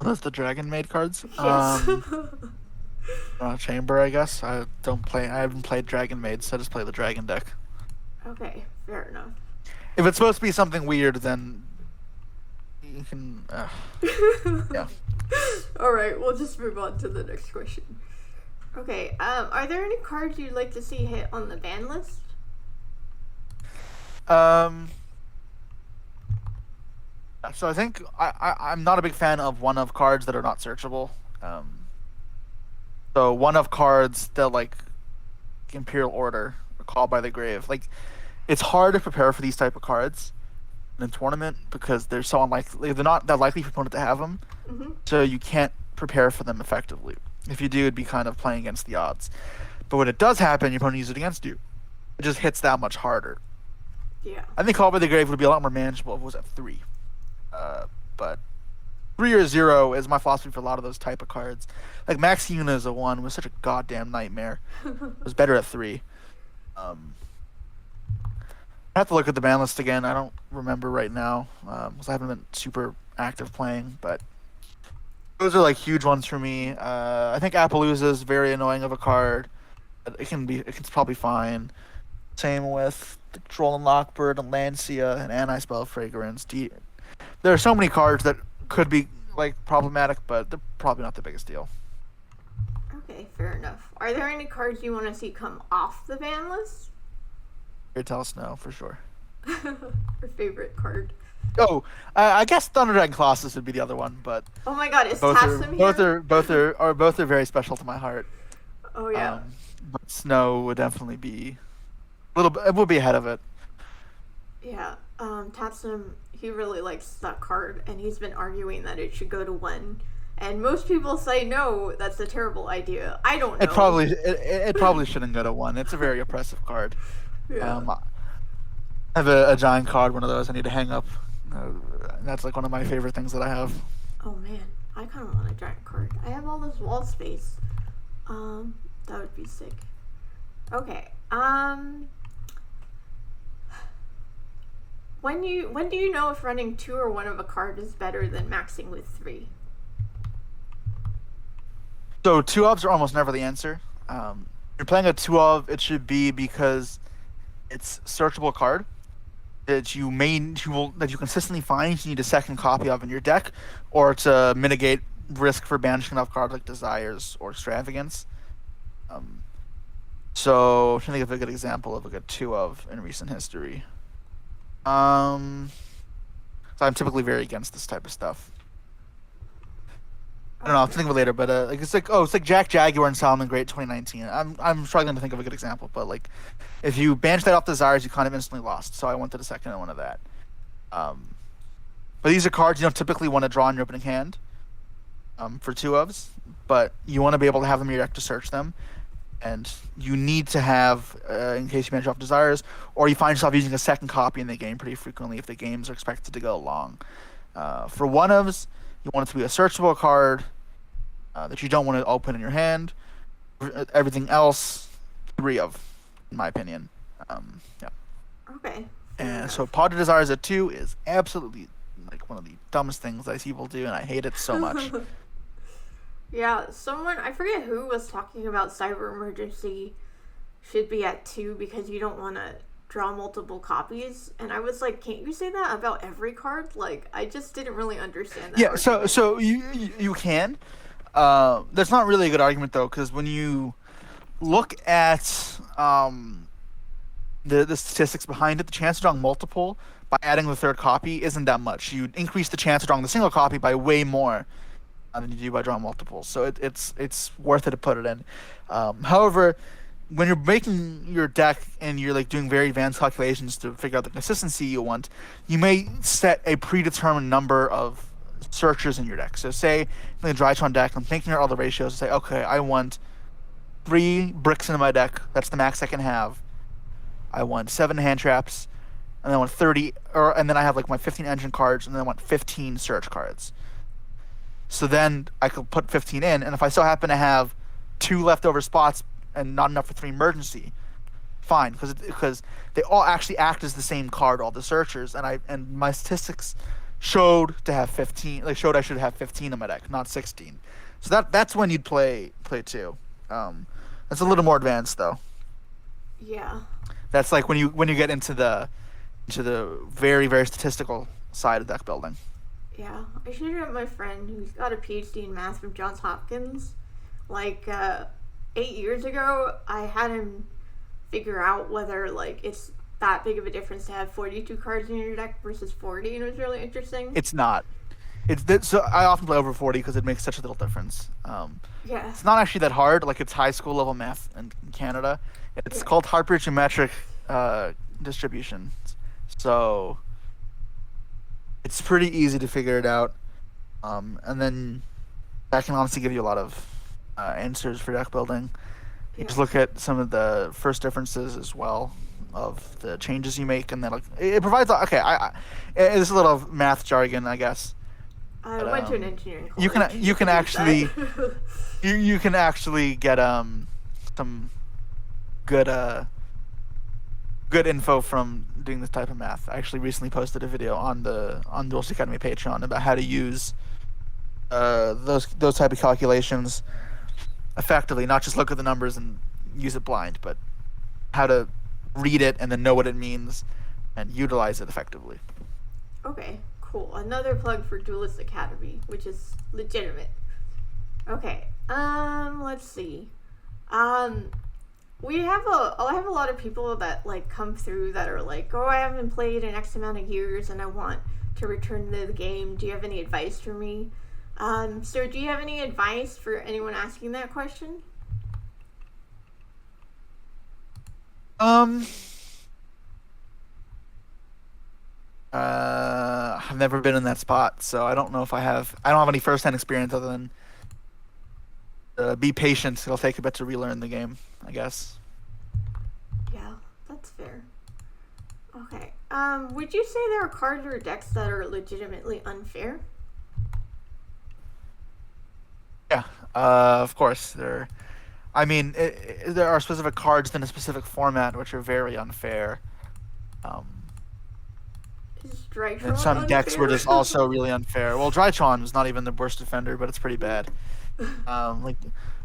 Are those the Dragon Maid cards? Yes. Chamber, I guess. I haven't played Dragon Maid, so I just play the Dragon deck. Okay, fair enough. If it's supposed to be something weird, then you can. Yeah. All right, we'll just move on to the next question. Okay, are there any cards you'd like to see hit on the ban list? So I think I'm not a big fan of one of cards that are not searchable. So one of cards that like Imperial Order or Call by the Grave, like it's hard to prepare for these type of cards in a tournament because they're so unlikely. They're not that likely for opponent to have them, so you can't prepare for them effectively. If you do, it'd be kind of playing against the odds. But when it does happen, your opponent uses it against you. It just hits that much harder. Yeah. I think Call by the Grave would be a lot more manageable if it was at 3. But 3 or 0 is my philosophy for a lot of those type of cards. Like Max Yuna as a 1 was such a goddamn nightmare. It was better at 3. I have to look at the ban list again. I don't remember right now because I haven't been super active playing, but those are like huge ones for me. I think Appaloosa is very annoying of a card. It's probably fine. Same with the Troll and Lockbird and Lancia and Anti-Spell Fragrance. There are so many cards that could be like problematic, but they're probably not the biggest deal. Okay, fair enough. Are there any cards you want to see come off the ban list? Tell Snow for sure. Your favorite card? Oh, I guess Thunder Dragon Colossus would be the other one, but oh my god, is both Tassim here? both are very special to my heart. Oh yeah. But Snow would definitely be it would be ahead of it. Yeah. Tassim, he really likes that card, and he's been arguing that it should go to 1. And most people say no, that's a terrible idea. I don't know. It probably shouldn't go to 1. It's a very oppressive card. Yeah. I have a giant card, one of those I need to hang up. That's like one of my favorite things that I have. Oh man, I kind of want a giant card. I have all this wall space. That would be sick. Okay. When do you know if running 2 or 1 of a card is better than maxing with 3? So 2-ofs are almost never the answer. You're playing a 2-of, it should be because it's searchable card that you consistently find you need a second copy of in your deck, or to mitigate risk for banishing off cards like Desires or Extravagance. So I'm trying to think of a good example of a good 2-of in recent history. So I'm typically very against this type of stuff. I don't know. I'll think of it later, but it's like Jack Jaguar and Solomon Great 2019. I'm struggling to think of a good example, but like if you banish that off Desires, you kind of instantly lost. So I wanted a second one of that. But these are cards you don't typically want to draw in your opening hand for 2-ofs, but you want to be able to have them in your deck to search them, and you need to have in case you banish off Desires, or you find yourself using a second copy in the game pretty frequently if the games are expected to go long. For 1-ofs, You want it to be a searchable card that you don't want to open in your hand. Everything else, 3 of, in my opinion. Yeah. Okay. And so Pod Desires at 2 is absolutely like one of the dumbest things I see people do, and I hate it so much. Yeah, someone, I forget who, was talking about Cyber Emergency should be at 2 because you don't want to draw multiple copies. And I was like, can't you say that about every card? Like, I just didn't really understand that. Yeah, argument. so you can. That's not really a good argument, though, because when you look at the statistics behind it, the chance of drawing multiple by adding the 3rd copy isn't that much. You increase the chance of drawing the single copy by way more than you do by drawing multiples. So it's worth it to put it in. However, when you're making your deck and you're like doing very advanced calculations to figure out the consistency you want, you may set a predetermined number of searchers in your deck. So say in the Drytron deck, I'm thinking about all the ratios and say, okay, I want 3 bricks in my deck. That's the max I can have. I want 7 hand traps, and then I want 30, and then I have like my 15 engine cards, and then I want 15 search cards. So then I could put 15 in, and if I still happen to have 2 leftover spots and not enough for 3 emergency, fine, because they all actually act as the same card, all the searchers, and my statistics showed to have 15. They showed I should have 15 in my deck, not 16. So that's when you'd play 2. That's a little more advanced though. Yeah. That's like when you get into the very, very statistical side of deck building. Yeah, I should have my friend who's got a PhD in math from Johns Hopkins. Like 8 years ago, I had him figure out whether like it's that big of a difference to have 42 cards in your deck versus 40, and it was really interesting. It's not. So I often play over 40 because it makes such a little difference. Yeah. It's not actually that hard. Like it's high school level math in Canada. It's called hypergeometric distribution. So it's pretty easy to figure it out. And then that can honestly give you a lot of answers for deck building. You just look at some of the first differences as well of the changes you make, and then it provides. Okay, it's a little math jargon, I guess. I went to an engineering college. You can actually you can actually get some good info from doing this type of math. I actually recently posted a video on Duelist Academy Patreon about how to use those type of calculations effectively, not just look at the numbers and use it blind, but how to read it and then know what it means and utilize it effectively. Okay, cool. Another plug for Duelist Academy, which is legitimate. Okay, let's see. I have a lot of people that like come through that are like, oh, I haven't played in X amount of years and I want to return to the game. Do you have any advice for me? So do you have any advice for anyone asking that question? I've never been in that spot, so I don't know if I have. I don't have any first-hand experience other than be patient. It'll take a bit to relearn the game, I guess. Yeah, that's fair. Okay. Would you say there are cards or decks that are legitimately unfair? Yeah, of course. I mean, there are specific cards in a specific format which are very unfair. Is Drytron And some unfair? decks were just also really unfair. Well, Drytron was not even the worst defender, but it's pretty bad. Like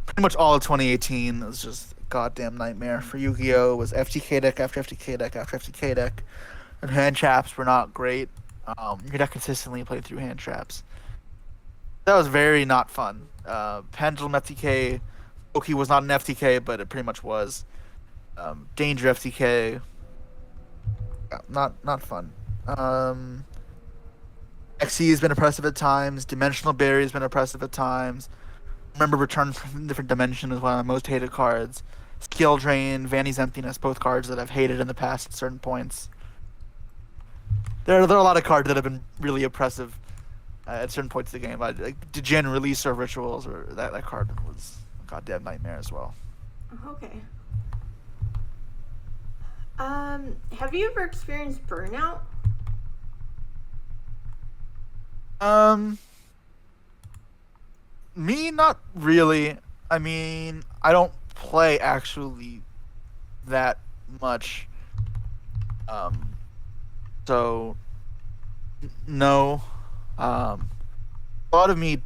pretty much all of 2018 was just a goddamn nightmare for Yu-Gi-Oh. It was FTK deck after FTK deck after FTK deck, and hand traps were not great. Your deck consistently played through hand traps. That was very not fun. Pendulum FTK, Oki was not an FTK, but it pretty much was. Danger FTK, not fun. XE has been oppressive at times. Dimensional Barrier has been oppressive at times. Remember Return from a Different Dimension is one of my most hated cards. Skill Drain, Vanny's Emptiness, both cards that I've hated in the past at certain points. There are a lot of cards that have been really oppressive at certain points of the game. Like Degen Release or Rituals, or that card was a goddamn nightmare as well. Okay. Have you ever experienced burnout? Me, not really. I mean, I don't play actually that much. Um, so no. Um, a lot of me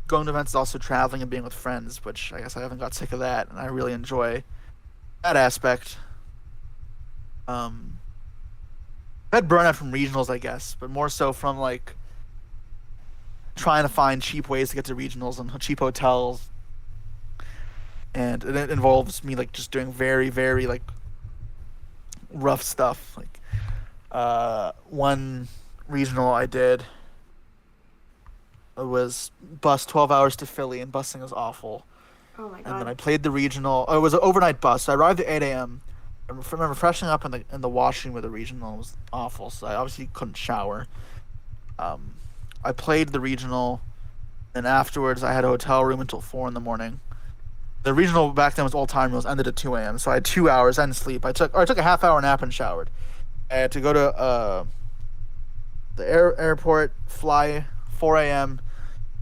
going to events is also traveling and being with friends, which I guess I haven't got sick of that, and I really enjoy that aspect. Um, I had burnout from regionals, I guess, but more so from like trying to find cheap ways to get to regionals and cheap hotels, and it involves me like just doing very, very like rough stuff. Like one regional I did was bus 12 hours to Philly, and busing was awful. Oh my And then god. I played the regional. Oh, it was an overnight bus. So I arrived at 8 a.m. I remember freshening up in the washroom with the regional. It was awful. So I obviously couldn't shower. Um, I played the regional, and afterwards I had a hotel room until 4 in the morning. The regional back then was all time rules. Ended at 2 a.m. So I had 2 hours. I didn't sleep. I took a half-hour nap and showered. I had to go to the airport, fly 4 a.m.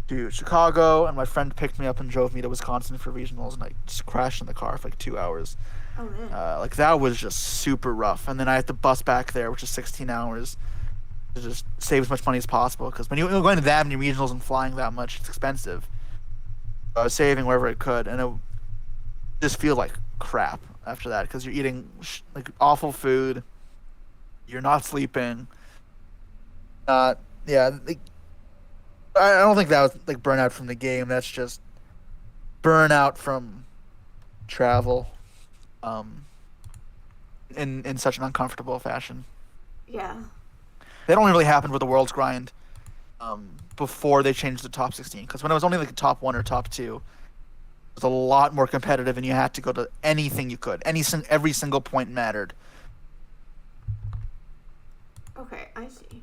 to Chicago, and my friend picked me up and drove me to Wisconsin for regionals, and I just crashed in the car for like 2 hours. Oh man. Like that was just super rough, and then I had to bus back there, which is 16 hours, to just save as much money as possible. Because when you're going to that many regionals and flying that much, it's expensive. So I was saving wherever I could, and it just feel like crap after that because you're eating like awful food, you're not sleeping. Yeah, like, I don't think that was like burnout from the game. That's just burnout from travel, um, in such an uncomfortable fashion. Yeah. That only really happened with the World's Grind, before they changed the top 16. Because when it was only like the top one or top two, it was a lot more competitive, and you had to go to anything you could. Every single point mattered. Okay, I see.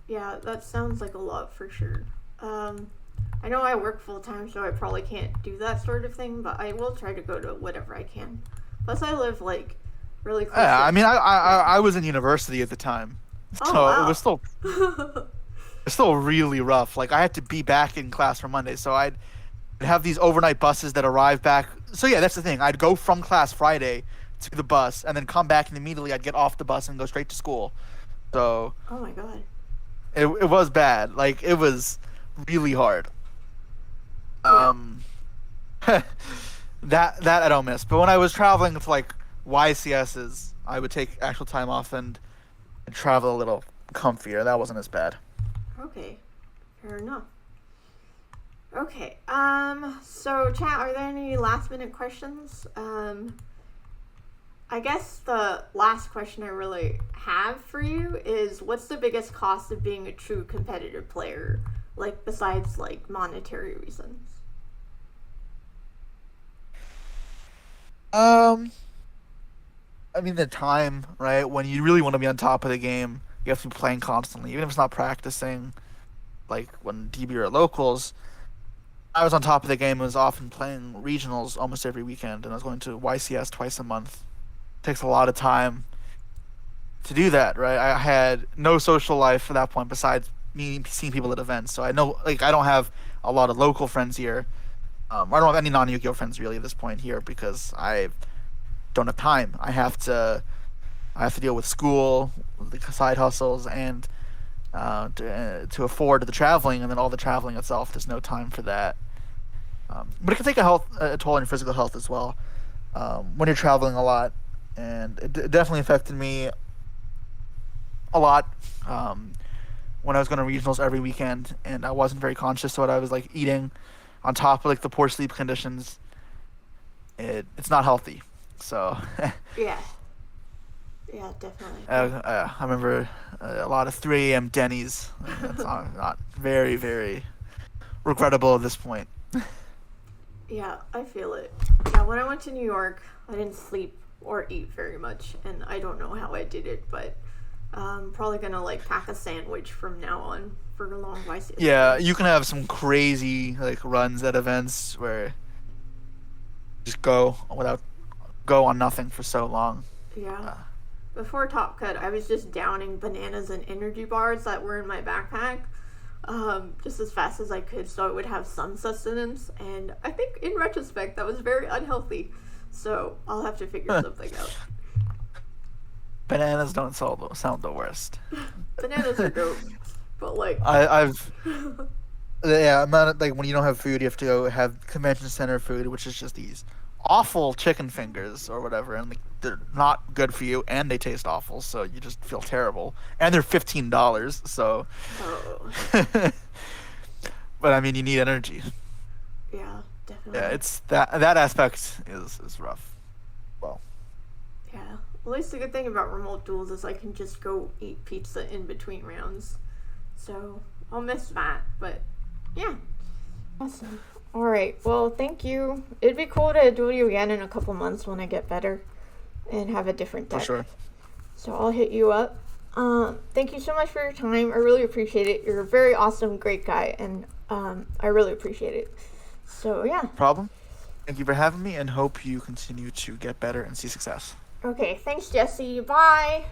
Yeah, that sounds like a lot for sure. I know I work full time, so I probably can't do that sort of thing, but I will try to go to whatever I can. Plus, I live like really close. Yeah, I mean, Yeah. I was in university at the time, Oh so it was wow. still really rough. Like I had to be back in class for Monday, so I'd have these overnight buses that arrive back. So yeah, that's the thing. I'd go from class Friday to the bus, and then come back, and immediately I'd get off the bus and go straight to school. So Oh my god. it was bad. Like it was really hard. Yeah. Um, that I don't miss. But when I was traveling with like YCSs, I would take actual time off and travel a little comfier. That wasn't as bad. Okay. Fair enough. Okay. So chat, are there any last minute questions? I guess the last question I really have for you is what's the biggest cost of being a true competitive player? Like besides like monetary reasons. Um, I mean the time, right? When you really want to be on top of the game, you have to be playing constantly, even if it's not practicing. Like when DB or locals, I was on top of the game. I was often playing regionals almost every weekend, and I was going to YCS twice a month. Takes a lot of time to do that, right? I had no social life at that point besides me seeing people at events. So I know, like, I don't have a lot of local friends here. I don't have any non-Yugioh friends really at this point here because I don't have time. I have to deal with school, the side hustles, and to afford the traveling, and then all the traveling itself. There's no time for that. But it can take a toll on your physical health as well, when you're traveling a lot, and it definitely affected me a lot, when I was going to regionals every weekend, and I wasn't very conscious of what I was like eating, on top of like the poor sleep conditions. It's not healthy. So Yeah. Yeah, definitely. I remember a lot of 3 a.m. Denny's. That's not very, very regrettable at this point. Yeah, I feel it. Yeah, when I went to New York, I didn't sleep or eat very much, and I don't know how I did it, but I'm probably gonna like pack a sandwich from now on for a long while. Yeah, you can have some crazy like runs at events where just go on nothing for so long. Yeah. Before Top Cut, I was just downing bananas and energy bars that were in my backpack. just as fast as I could so I would have some sustenance. And I think in retrospect that was very unhealthy. So I'll have to figure something out. Bananas don't sound the worst. Bananas are dope, but like I've yeah, I'm not like when you don't have food, you have to go have convention center food, which is just these awful chicken fingers or whatever, and like they're not good for you, and they taste awful, so you just feel terrible, and they're $15, so. oh But I mean, you need energy. yeah, definitely. Yeah, it's that aspect is rough. Well, Yeah. At least the good thing about remote duels is I can just go eat pizza in between rounds. So I'll miss that, but yeah. Awesome. Alright, well, thank you. It'd be cool to duel you again in a couple months when I get better and have a different deck. for sure. So I'll hit you up. Thank you so much for your time. I really appreciate it. You're a very awesome, great guy, and I really appreciate it. So yeah. Problem. Thank you for having me, and hope you continue to get better and see success. Okay, thanks, Jesse. Bye.